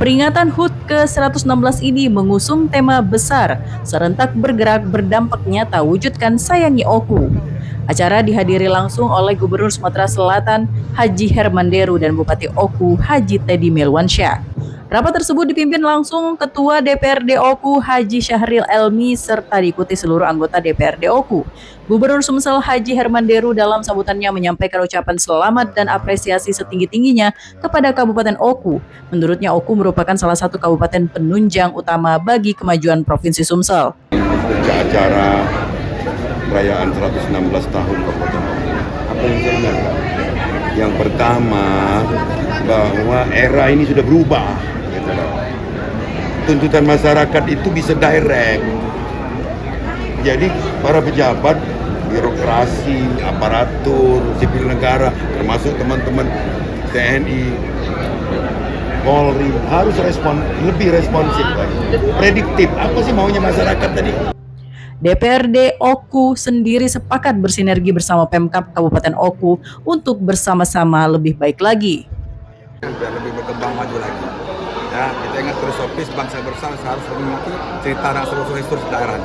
Peringatan HUT ke-116 ini mengusung tema besar, serentak bergerak berdampak nyata wujudkan sayangi Oku. Acara dihadiri langsung oleh Gubernur Sumatera Selatan Haji Herman Deru dan Bupati Oku Haji Teddy Melwansyah. Rapat tersebut dipimpin langsung Ketua DPRD Oku Haji Syahril Elmi serta diikuti seluruh anggota DPRD Oku. Gubernur Sumsel Haji Herman Deru dalam sambutannya menyampaikan ucapan selamat dan apresiasi setinggi-tingginya kepada Kabupaten Oku. Menurutnya Oku merupakan salah satu kabupaten penunjang utama bagi kemajuan Provinsi Sumsel. Acara perayaan 116 tahun Kabupaten Oku. Apa yang saya ingatkan? Yang pertama, bahwa era ini sudah berubah. Tuntutan masyarakat itu bisa direct. Jadi para pejabat, birokrasi, aparatur, sipil negara, termasuk teman-teman TNI, Polri harus lebih responsif lagi. Prediktif, apa sih maunya masyarakat tadi? DPRD Oku sendiri sepakat bersinergi bersama Pemkab Kabupaten Oku untuk bersama-sama lebih baik lagi. Biar lebih berkembang maju lagi. Ya, kita ingat filosofis bangsa bersama harus mengikuti cerita dan seluruh historis daerah.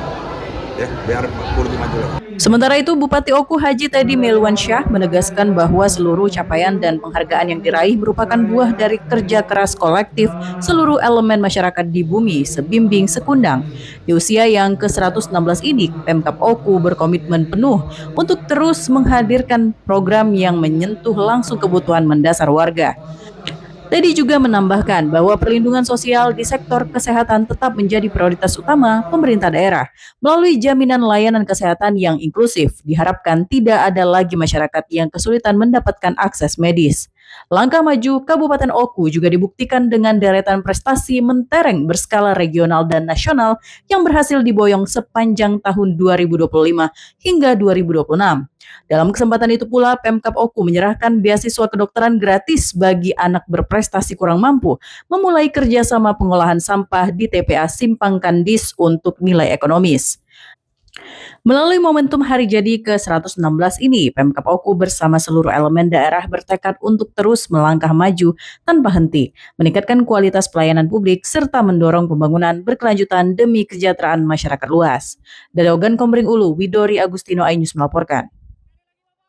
Ya, biar lebih maju lagi. Sementara itu, Bupati Oku Haji Teddy Melwansyah menegaskan bahwa seluruh capaian dan penghargaan yang diraih merupakan buah dari kerja keras kolektif seluruh elemen masyarakat di bumi, sebimbing, sekundang. Di usia yang ke-116 ini, Pemkab Oku berkomitmen penuh untuk terus menghadirkan program yang menyentuh langsung kebutuhan mendasar warga. Teddy juga menambahkan bahwa perlindungan sosial di sektor kesehatan tetap menjadi prioritas utama pemerintah daerah. Melalui jaminan layanan kesehatan yang inklusif, diharapkan tidak ada lagi masyarakat yang kesulitan mendapatkan akses medis. Langkah maju Kabupaten Oku juga dibuktikan dengan deretan prestasi mentereng berskala regional dan nasional yang berhasil diboyong sepanjang tahun 2025 hingga 2026. Dalam kesempatan itu pula, Pemkab Oku menyerahkan beasiswa kedokteran gratis bagi anak berprestasi kurang mampu, memulai kerjasama pengolahan sampah di TPA Simpang Kandis untuk nilai ekonomis. Melalui momentum hari jadi ke-116 ini, Pemkab Oku bersama seluruh elemen daerah bertekad untuk terus melangkah maju tanpa henti, meningkatkan kualitas pelayanan publik, serta mendorong pembangunan berkelanjutan demi kesejahteraan masyarakat luas. Dari Ogan Komering Ulu, Widori Agustino Ainus melaporkan.